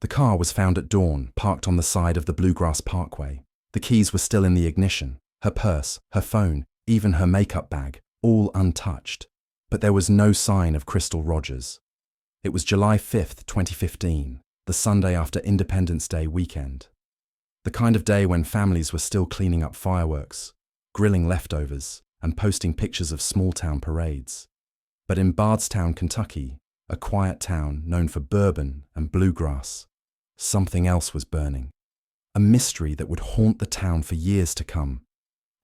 The car was found at dawn, parked on the side of the Bluegrass Parkway. The keys were still in the ignition, her purse, her phone, even her makeup bag, all untouched. But there was no sign of Crystal Rogers. It was July 5th, 2015, the Sunday after Independence Day weekend. The kind of day when families were still cleaning up fireworks, grilling leftovers, and posting pictures of small-town parades. But in Bardstown, Kentucky, a quiet town known for bourbon and bluegrass, something else was burning. A mystery that would haunt the town for years to come.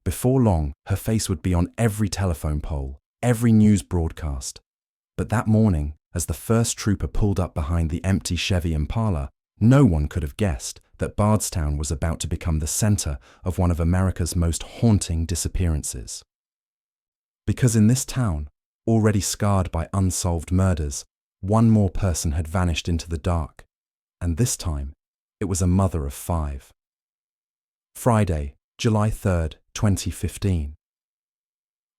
Before long, her face would be on every telephone pole, every news broadcast. But that morning, as the first trooper pulled up behind the empty Chevy Impala, no one could have guessed that Bardstown was about to become the center of one of America's most haunting disappearances. Because in this town, already scarred by unsolved murders, one more person had vanished into the dark, and this time, it was a mother of 5. Friday, July 3rd, 2015.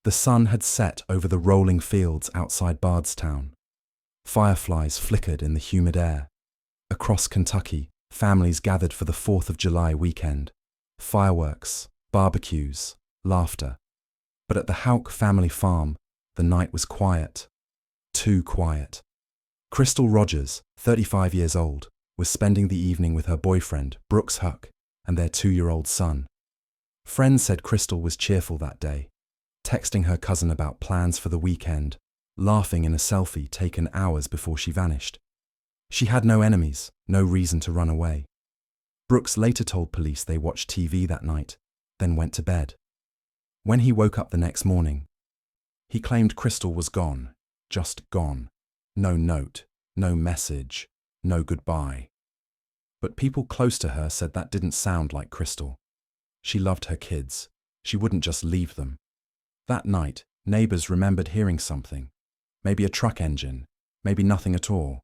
The sun had set over the rolling fields outside Bardstown. Fireflies flickered in the humid air. Across Kentucky, families gathered for the 4th of July weekend. Fireworks, barbecues, laughter. But at the Houck family farm, the night was quiet. Too quiet. Crystal Rogers, 35 years old, was spending the evening with her boyfriend, Brooks Huck, and their 2-year-old son. Friends said Crystal was cheerful that day, texting her cousin about plans for the weekend, laughing in a selfie taken hours before she vanished. She had no enemies, no reason to run away. Brooks later told police they watched TV that night, then went to bed. When he woke up the next morning, he claimed Crystal was gone, just gone. No note, no message, no goodbye. But people close to her said that didn't sound like Crystal. She loved her kids. She wouldn't just leave them. That night, neighbors remembered hearing something. Maybe a truck engine, maybe nothing at all.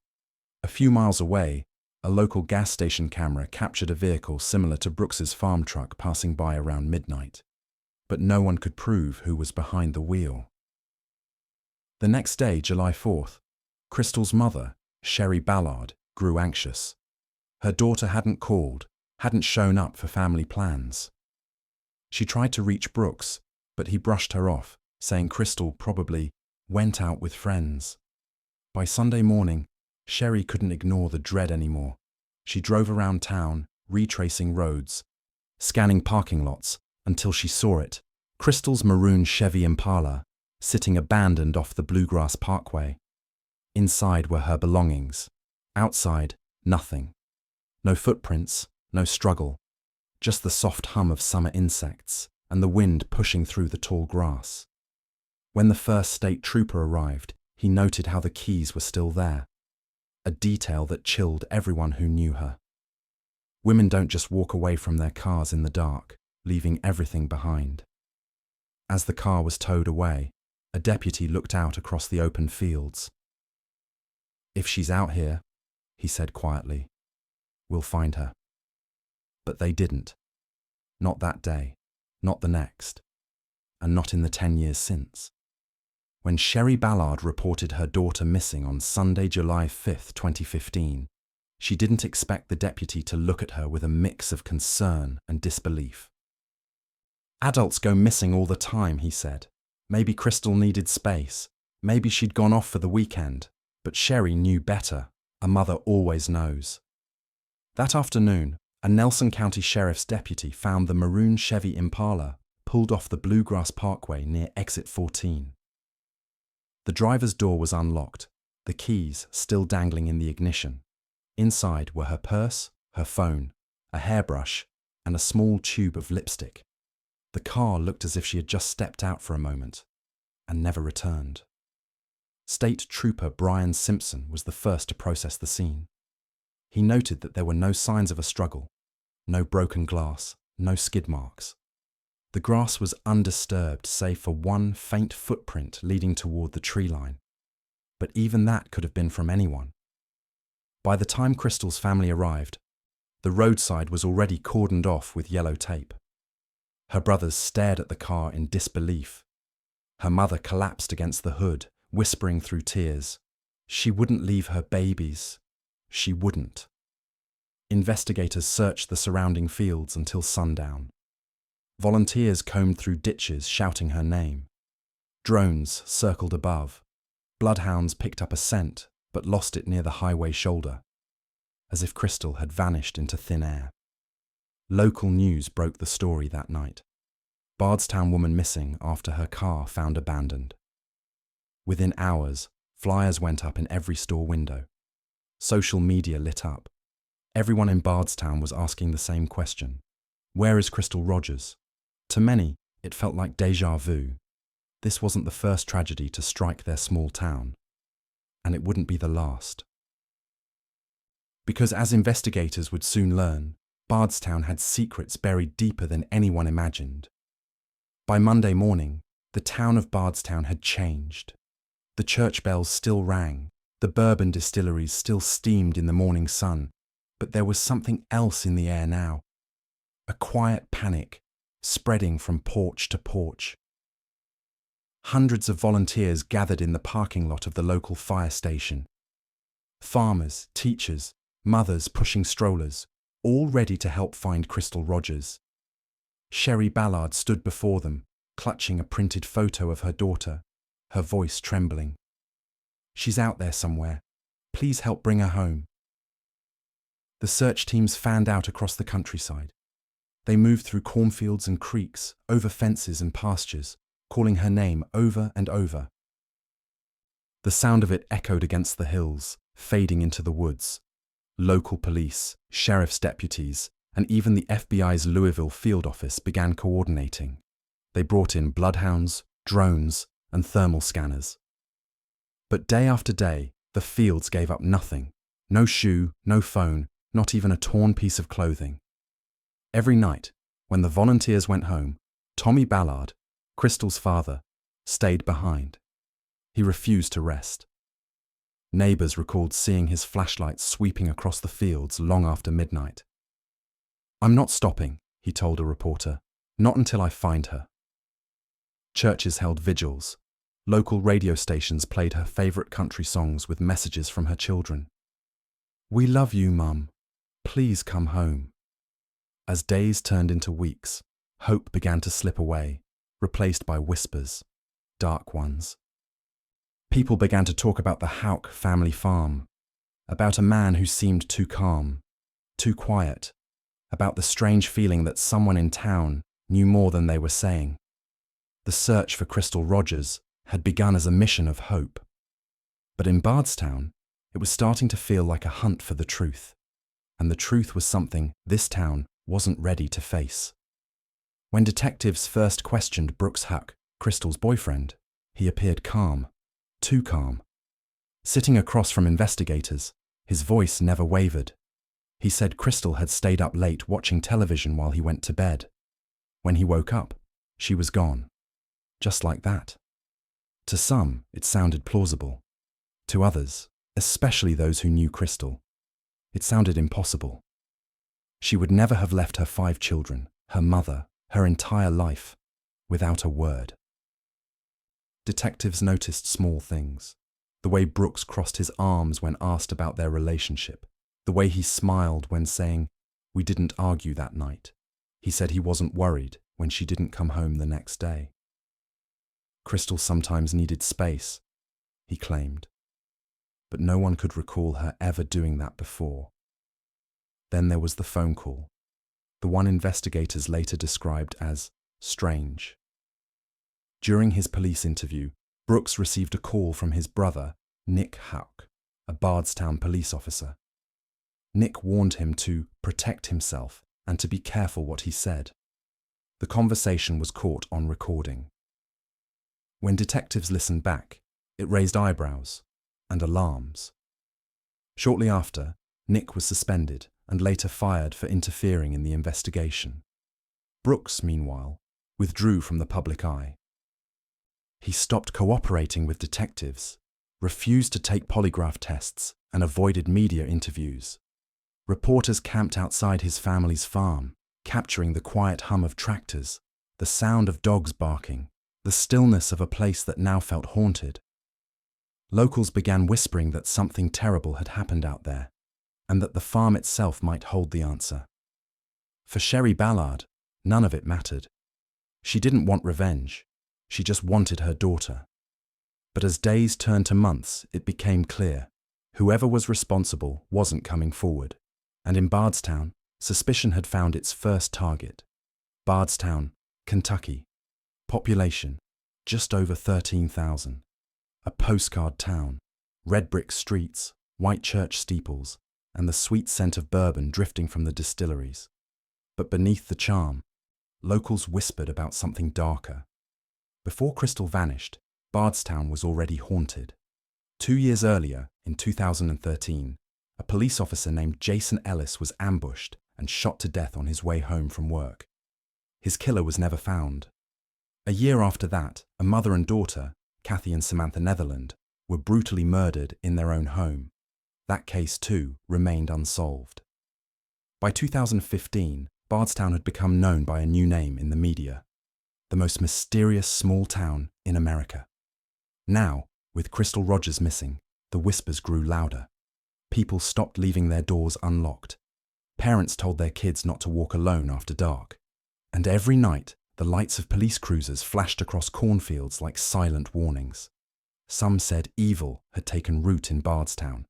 A few miles away, a local gas station camera captured a vehicle similar to Brooks's farm truck passing by around midnight. But no one could prove who was behind the wheel. The next day, July 4th, Crystal's mother, Sherry Ballard, grew anxious. Her daughter hadn't called, hadn't shown up for family plans. She tried to reach Brooks, but he brushed her off, saying Crystal probably went out with friends. By Sunday morning, Sherry couldn't ignore the dread anymore. She drove around town, retracing roads, scanning parking lots, until she saw it, Crystal's maroon Chevy Impala, sitting abandoned off the Bluegrass Parkway. Inside were her belongings. Outside, nothing. No footprints, no struggle. Just the soft hum of summer insects and the wind pushing through the tall grass. When the first state trooper arrived, he noted how the keys were still there. A detail that chilled everyone who knew her. Women don't just walk away from their cars in the dark, leaving everything behind. As the car was towed away, a deputy looked out across the open fields. "If she's out here," he said quietly, "we'll find her." But they didn't. Not that day, not the next, and not in the 10 years since. When Sherry Ballard reported her daughter missing on Sunday, July 5th, 2015, she didn't expect the deputy to look at her with a mix of concern and disbelief. "Adults go missing all the time," he said. "Maybe Crystal needed space. Maybe she'd gone off for the weekend. But Sherry knew better. A mother always knows." That afternoon, a Nelson County Sheriff's deputy found the maroon Chevy Impala pulled off the Bluegrass Parkway near exit 14. The driver's door was unlocked, the keys still dangling in the ignition. Inside were her purse, her phone, a hairbrush, and a small tube of lipstick. The car looked as if she had just stepped out for a moment and never returned. State Trooper Brian Simpson was the first to process the scene. He noted that there were no signs of a struggle, no broken glass, no skid marks. The grass was undisturbed save for one faint footprint leading toward the tree line. But even that could have been from anyone. By the time Crystal's family arrived, the roadside was already cordoned off with yellow tape. Her brothers stared at the car in disbelief. Her mother collapsed against the hood, whispering through tears. She wouldn't leave her babies. She wouldn't. Investigators searched the surrounding fields until sundown. Volunteers combed through ditches shouting her name. Drones circled above. Bloodhounds picked up a scent, but lost it near the highway shoulder, as if Crystal had vanished into thin air. Local news broke the story that night. Bardstown woman missing after her car found abandoned. Within hours, flyers went up in every store window. Social media lit up. Everyone in Bardstown was asking the same question. Where is Crystal Rogers? To many, it felt like déjà vu. This wasn't the first tragedy to strike their small town, and it wouldn't be the last. Because as investigators would soon learn, Bardstown had secrets buried deeper than anyone imagined. By Monday morning, the town of Bardstown had changed. The church bells still rang, the bourbon distilleries still steamed in the morning sun, but there was something else in the air now. A quiet panic, spreading from porch to porch. Hundreds of volunteers gathered in the parking lot of the local fire station. Farmers, teachers, mothers pushing strollers, all ready to help find Crystal Rogers. Sherry Ballard stood before them, clutching a printed photo of her daughter, her voice trembling. She's out there somewhere. Please help bring her home. The search teams fanned out across the countryside. They moved through cornfields and creeks, over fences and pastures, calling her name over and over. The sound of it echoed against the hills, fading into the woods. Local police, sheriff's deputies, and even the FBI's Louisville field office began coordinating. They brought in bloodhounds, drones, and thermal scanners. But day after day, the fields gave up nothing. No shoe, no phone, not even a torn piece of clothing. Every night, when the volunteers went home, Tommy Ballard, Crystal's father, stayed behind. He refused to rest. Neighbors recalled seeing his flashlight sweeping across the fields long after midnight. "I'm not stopping," he told a reporter, "not until I find her." Churches held vigils. Local radio stations played her favorite country songs with messages from her children. "We love you, Mum. Please come home." As days turned into weeks, hope began to slip away, replaced by whispers, dark ones. People began to talk about the Houck family farm, about a man who seemed too calm, too quiet, about the strange feeling that someone in town knew more than they were saying. The search for Crystal Rogers had begun as a mission of hope. But in Bardstown, it was starting to feel like a hunt for the truth. And the truth was something this town wasn't ready to face. When detectives first questioned Brooks Huck, Crystal's boyfriend, he appeared calm, too calm. Sitting across from investigators, his voice never wavered. He said Crystal had stayed up late watching television while he went to bed. When he woke up, she was gone. Just like that. To some, it sounded plausible. To others, especially those who knew Crystal, it sounded impossible. She would never have left her 5 children, her mother, her entire life, without a word. Detectives noticed small things. The way Brooks crossed his arms when asked about their relationship. The way he smiled when saying, "We didn't argue that night." He said he wasn't worried when she didn't come home the next day. Crystal sometimes needed space, he claimed. But no one could recall her ever doing that before. Then there was the phone call, the one investigators later described as strange. During his police interview, Brooks received a call from his brother, Nick Houck, a Bardstown police officer. Nick warned him to protect himself and to be careful what he said. The conversation was caught on recording. When detectives listened back, it raised eyebrows and alarms. Shortly after, Nick was suspended and later fired for interfering in the investigation. Brooks, meanwhile, withdrew from the public eye. He stopped cooperating with detectives, refused to take polygraph tests, and avoided media interviews. Reporters camped outside his family's farm, capturing the quiet hum of tractors, the sound of dogs barking, the stillness of a place that now felt haunted. Locals began whispering that something terrible had happened out there, and that the farm itself might hold the answer. For Sherry Ballard, none of it mattered. She didn't want revenge. She just wanted her daughter. But as days turned to months, it became clear. Whoever was responsible wasn't coming forward. And in Bardstown, suspicion had found its first target. Bardstown, Kentucky. Population, just over 13,000. A postcard town. Red brick streets, white church steeples, and the sweet scent of bourbon drifting from the distilleries. But beneath the charm, locals whispered about something darker. Before Crystal vanished, Bardstown was already haunted. 2 years earlier, in 2013, a police officer named Jason Ellis was ambushed and shot to death on his way home from work. His killer was never found. A year after that, a mother and daughter, Kathy and Samantha Netherland, were brutally murdered in their own home. That case, too, remained unsolved. By 2015, Bardstown had become known by a new name in the media: the most mysterious small town in America. Now, with Crystal Rogers missing, the whispers grew louder. People stopped leaving their doors unlocked. Parents told their kids not to walk alone after dark. And every night, the lights of police cruisers flashed across cornfields like silent warnings. Some said evil had taken root in Bardstown.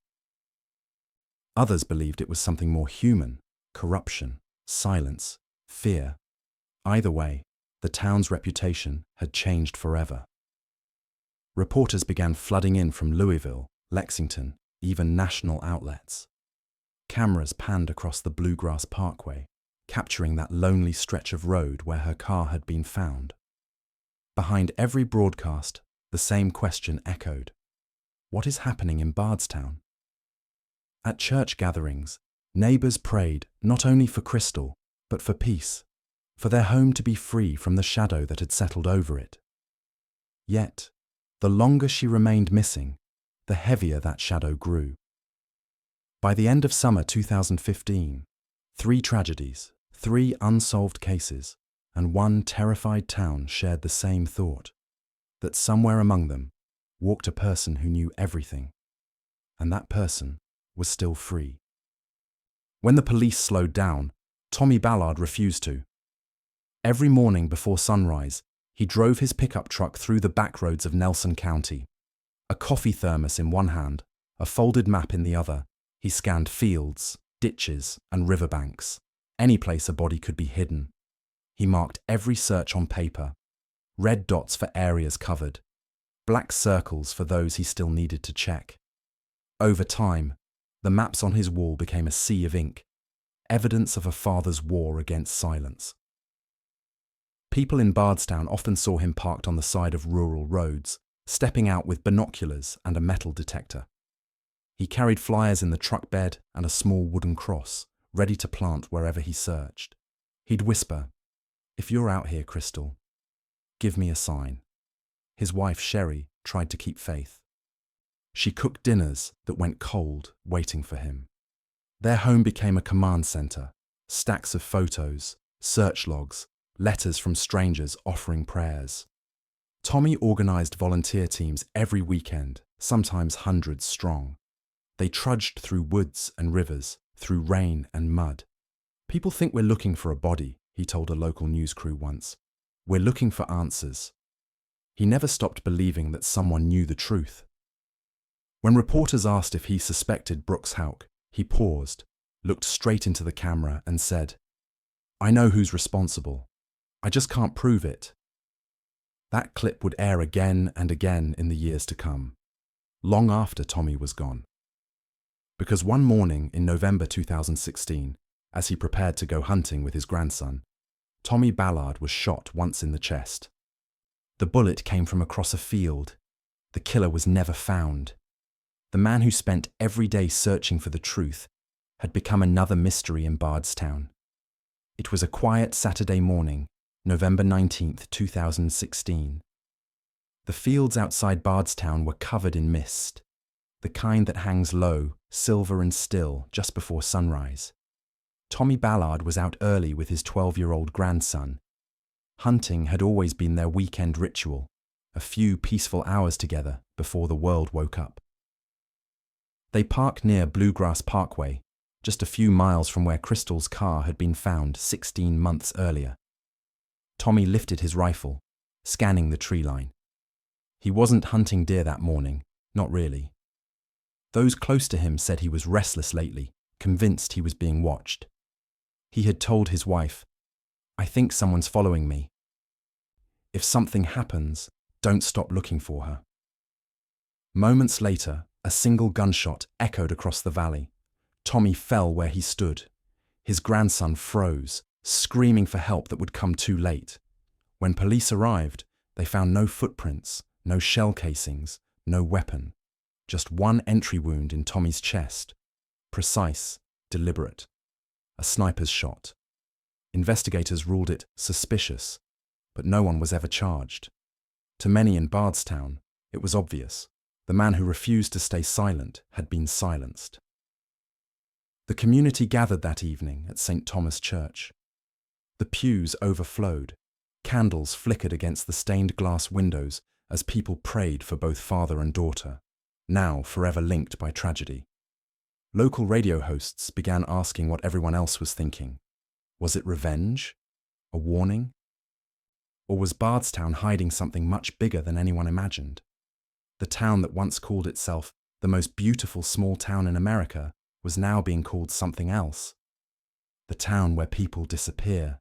Others believed it was something more human: corruption, silence, fear. Either way, the town's reputation had changed forever. Reporters began flooding in from Louisville, Lexington, even national outlets. Cameras panned across the Bluegrass Parkway, capturing that lonely stretch of road where her car had been found. Behind every broadcast, the same question echoed: what is happening in Bardstown? At church gatherings, neighbors prayed not only for Crystal, but for peace, for their home to be free from the shadow that had settled over it. Yet, the longer she remained missing, the heavier that shadow grew. By the end of summer 2015, 3 tragedies, 3 unsolved cases, and 1 terrified town shared the same thought: that somewhere among them walked a person who knew everything, and that person was still free. When the police slowed down, Tommy Ballard refused to. Every morning before sunrise, he drove his pickup truck through the back roads of Nelson County. A coffee thermos in one hand, a folded map in the other, he scanned fields, ditches, and riverbanks, any place a body could be hidden. He marked every search on paper: red dots for areas covered, black circles for those he still needed to check. Over time, the maps on his wall became a sea of ink, evidence of a father's war against silence. People in Bardstown often saw him parked on the side of rural roads, stepping out with binoculars and a metal detector. He carried flyers in the truck bed and a small wooden cross, ready to plant wherever he searched. He'd whisper, "If you're out here, Crystal, give me a sign." His wife, Sherry, tried to keep faith. She cooked dinners that went cold, waiting for him. Their home became a command center: stacks of photos, search logs, letters from strangers offering prayers. Tommy organized volunteer teams every weekend, sometimes hundreds strong. They trudged through woods and rivers, through rain and mud. "People think we're looking for a body," he told a local news crew once. "We're looking for answers." He never stopped believing that someone knew the truth. When reporters asked if he suspected Brooks Houck, he paused, looked straight into the camera and said, "I know who's responsible. I just can't prove it." That clip would air again and again in the years to come, long after Tommy was gone. Because one morning in November 2016, as he prepared to go hunting with his grandson, Tommy Ballard was shot once in the chest. The bullet came from across a field. The killer was never found. The man who spent every day searching for the truth had become another mystery in Bardstown. It was a quiet Saturday morning, November 19th, 2016. The fields outside Bardstown were covered in mist, the kind that hangs low, silver and still, just before sunrise. Tommy Ballard was out early with his 12-year-old grandson. Hunting had always been their weekend ritual, a few peaceful hours together before the world woke up. They parked near Bluegrass Parkway, just a few miles from where Crystal's car had been found 16 months earlier. Tommy lifted his rifle, scanning the tree line. He wasn't hunting deer that morning, not really. Those close to him said he was restless lately, convinced he was being watched. He had told his wife, "I think someone's following me. If something happens, don't stop looking for her." Moments later, a single gunshot echoed across the valley. Tommy fell where he stood. His grandson froze, screaming for help that would come too late. When police arrived, they found no footprints, no shell casings, no weapon. Just one entry wound in Tommy's chest. Precise, deliberate. A sniper's shot. Investigators ruled it suspicious, but no one was ever charged. To many in Bardstown, it was obvious. The man who refused to stay silent had been silenced. The community gathered that evening at St. Thomas Church. The pews overflowed. Candles flickered against the stained glass windows as people prayed for both father and daughter, now forever linked by tragedy. Local radio hosts began asking what everyone else was thinking. Was it revenge? A warning? Or was Bardstown hiding something much bigger than anyone imagined? The town that once called itself the most beautiful small town in America was now being called something else. The town where people disappear.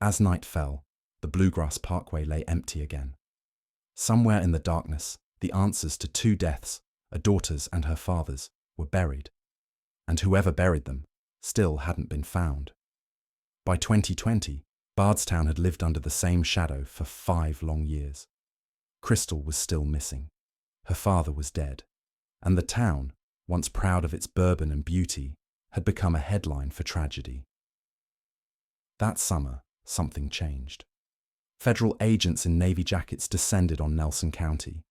As night fell, the Bluegrass Parkway lay empty again. Somewhere in the darkness, the answers to 2 deaths, a daughter's and her father's, were buried. And whoever buried them still hadn't been found. By 2020, Bardstown had lived under the same shadow for 5 long years. Crystal was still missing. Her father was dead. And the town, once proud of its bourbon and beauty, had become a headline for tragedy. That summer, something changed. Federal agents in Navy jackets descended on Nelson County.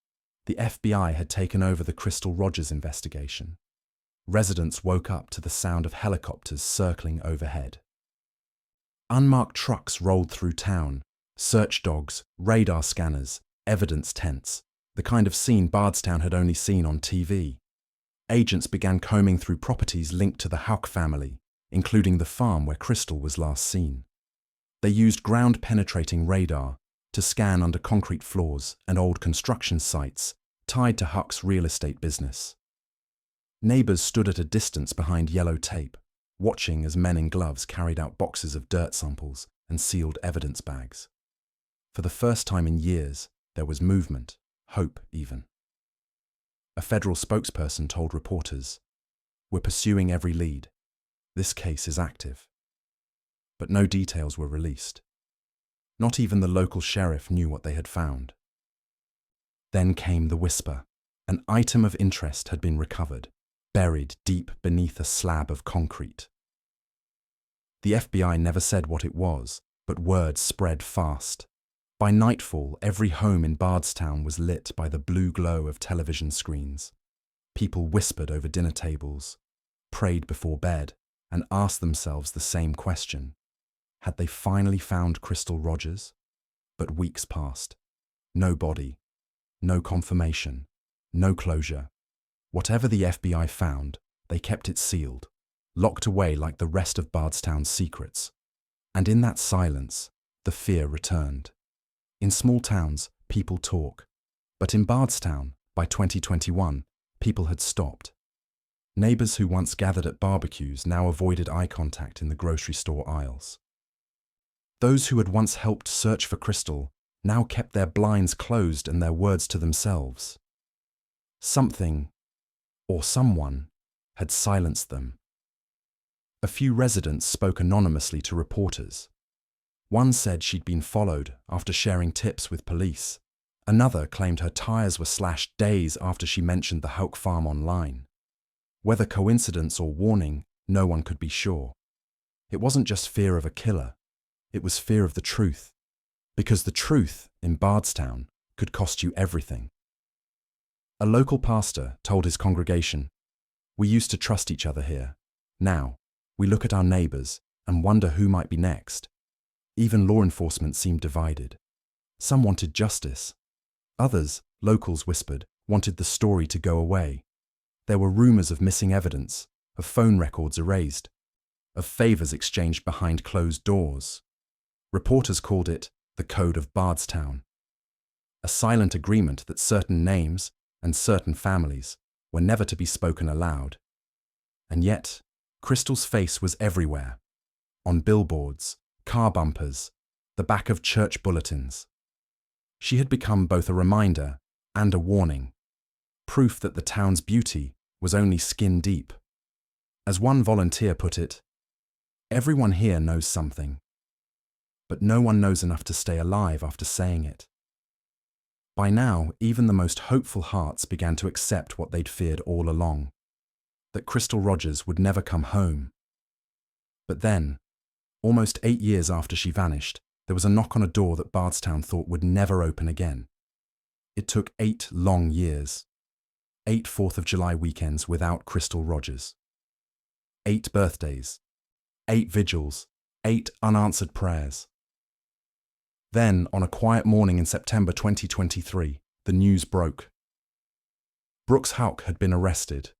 The FBI had taken over the Crystal Rogers investigation. Residents woke up to the sound of helicopters circling overhead. Unmarked trucks rolled through town, search dogs, radar scanners, evidence tents, the kind of scene Bardstown had only seen on TV. Agents began combing through properties linked to the Houck family, including the farm where Crystal was last seen. They used ground-penetrating radar to scan under concrete floors and old construction sites tied to Huck's real estate business. Neighbors stood at a distance behind yellow tape, watching as men in gloves carried out boxes of dirt samples and sealed evidence bags. For the first time in years, there was movement, hope even. A federal spokesperson told reporters, "We're pursuing every lead. This case is active." But no details were released. Not even the local sheriff knew what they had found. Then came the whisper. An item of interest had been recovered, buried deep beneath a slab of concrete. The FBI never said what it was, but word spread fast. By nightfall, every home in Bardstown was lit by the blue glow of television screens. People whispered over dinner tables, prayed before bed, and asked themselves the same question. Had they finally found Crystal Rogers? But weeks passed. No body, no confirmation, no closure. Whatever the FBI found, they kept it sealed, locked away like the rest of Bardstown's secrets. And in that silence, the fear returned. In small towns, people talk. But in Bardstown, by 2021, people had stopped. Neighbors who once gathered at barbecues now avoided eye contact in the grocery store aisles. Those who had once helped search for Crystal now kept their blinds closed and their words to themselves. Something, or someone, had silenced them. A few residents spoke anonymously to reporters. One said she'd been followed after sharing tips with police. Another claimed her tires were slashed days after she mentioned the Houck farm online. Whether coincidence or warning, no one could be sure. It wasn't just fear of a killer. It was fear of the truth. Because the truth, in Bardstown, could cost you everything. A local pastor told his congregation, "We used to trust each other here. Now, we look at our neighbors and wonder who might be next." Even law enforcement seemed divided. Some wanted justice. Others, locals whispered, wanted the story to go away. There were rumors of missing evidence, of phone records erased, of favors exchanged behind closed doors. Reporters called it the Code of Bardstown, a silent agreement that certain names and certain families were never to be spoken aloud. And yet, Crystal's face was everywhere, on billboards, car bumpers, the back of church bulletins. She had become both a reminder and a warning, proof that the town's beauty was only skin deep. As one volunteer put it, everyone here knows something, but no one knows enough to stay alive after saying it. By now, even the most hopeful hearts began to accept what they'd feared all along, that Crystal Rogers would never come home. But then, almost 8 years after she vanished, there was a knock on a door that Bardstown thought would never open again. It took 8 long years, 8 4th of July weekends without Crystal Rogers. 8 birthdays, 8 vigils, 8 unanswered prayers. Then, on a quiet morning in September 2023, the news broke. Brooks Houck had been arrested.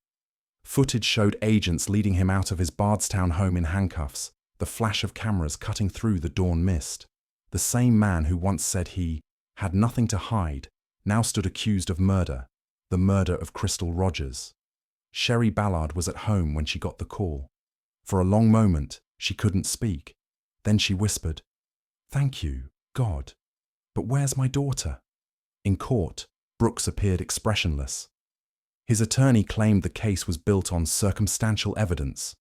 Footage showed agents leading him out of his Bardstown home in handcuffs, the flash of cameras cutting through the dawn mist. The same man who once said he had nothing to hide now stood accused of murder, the murder of Crystal Rogers. Sherry Ballard was at home when she got the call. For a long moment, she couldn't speak. Then she whispered, "Thank you, God. But where's my daughter?" In court, Brooks appeared expressionless. His attorney claimed the case was built on circumstantial evidence,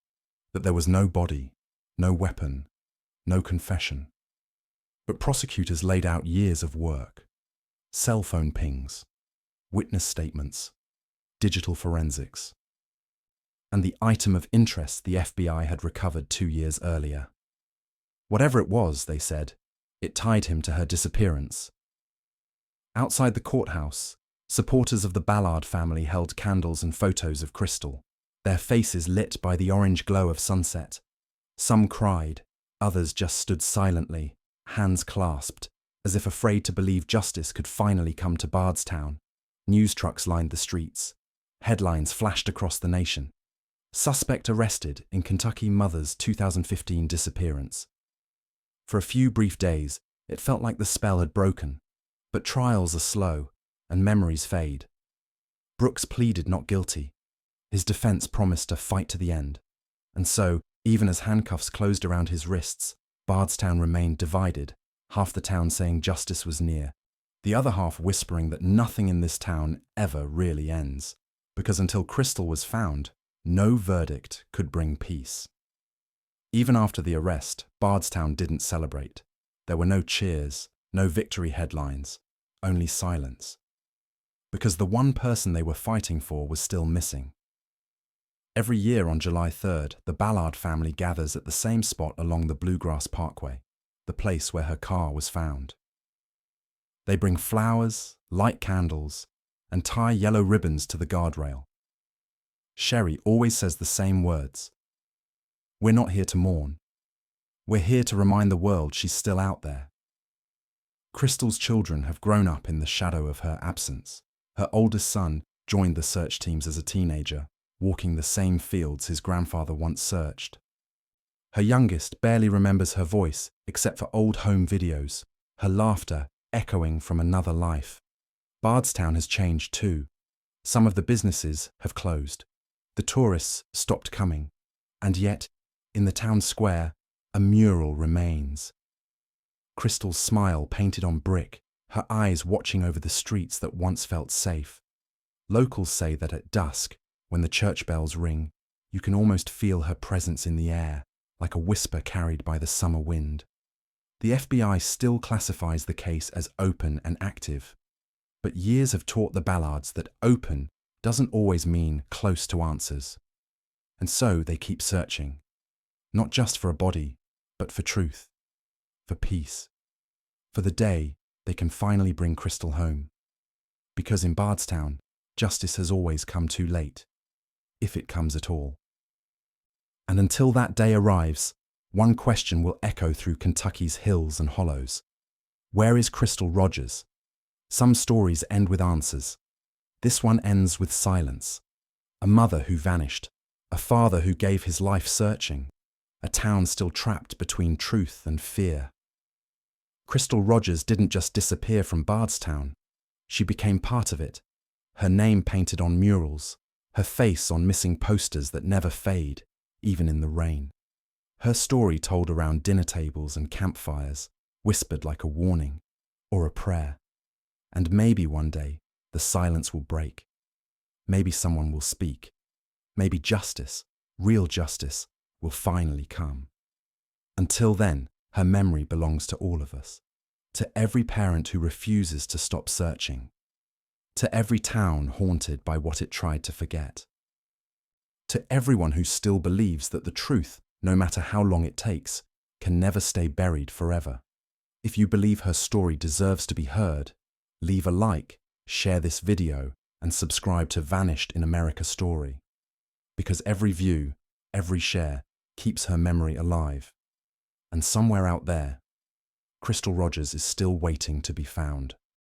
that there was no body, no weapon, no confession. But prosecutors laid out years of work: cell phone pings, witness statements, digital forensics, and the item of interest the FBI had recovered 2 years earlier. Whatever it was, they said, it tied him to her disappearance. Outside the courthouse, supporters of the Ballard family held candles and photos of Crystal, their faces lit by the orange glow of sunset. Some cried, others just stood silently, hands clasped, as if afraid to believe justice could finally come to Bardstown. News trucks lined the streets. Headlines flashed across the nation. Suspect arrested in Kentucky mother's 2015 disappearance. For a few brief days, it felt like the spell had broken, but trials are slow and memories fade. Brooks pleaded not guilty. His defense promised a fight to the end. And so, even as handcuffs closed around his wrists, Bardstown remained divided, half the town saying justice was near, the other half whispering that nothing in this town ever really ends, because until Crystal was found, no verdict could bring peace. Even after the arrest, Bardstown didn't celebrate. There were no cheers, no victory headlines, only silence. Because the one person they were fighting for was still missing. Every year on July 3rd, the Ballard family gathers at the same spot along the Bluegrass Parkway, the place where her car was found. They bring flowers, light candles, and tie yellow ribbons to the guardrail. Sherry always says the same words: "We're not here to mourn. We're here to remind the world she's still out there." Crystal's children have grown up in the shadow of her absence. Her oldest son joined the search teams as a teenager, walking the same fields his grandfather once searched. Her youngest barely remembers her voice except for old home videos, her laughter echoing from another life. Bardstown has changed too. Some of the businesses have closed. The tourists stopped coming. And yet, in the town square, a mural remains. Crystal's smile painted on brick, her eyes watching over the streets that once felt safe. Locals say that at dusk, when the church bells ring, you can almost feel her presence in the air, like a whisper carried by the summer wind. The FBI still classifies the case as open and active, but years have taught the Ballards that open doesn't always mean close to answers. And so they keep searching, not just for a body, but for truth, for peace, for the day they can finally bring Crystal home. Because in Bardstown, justice has always come too late, if it comes at all. And until that day arrives, one question will echo through Kentucky's hills and hollows. Where is Crystal Rogers? Some stories end with answers. This one ends with silence. A mother who vanished, A father who gave his life searching, a town still trapped between truth and fear. Crystal Rogers didn't just disappear from Bardstown. She became part of it, her name painted on murals, her face on missing posters that never fade, even in the rain. Her story told around dinner tables and campfires, whispered like a warning or a prayer. And maybe one day the silence will break. Maybe someone will speak. Maybe justice, real justice, will finally come. Until then, her memory belongs to all of us, to every parent who refuses to stop searching, to every town haunted by what it tried to forget, to everyone who still believes that the truth, no matter how long it takes, can never stay buried forever. If you believe her story deserves to be heard, leave a like, share this video, and subscribe to Vanished in America Story. Because every view, every share, keeps her memory alive. And somewhere out there, Crystal Rogers is still waiting to be found.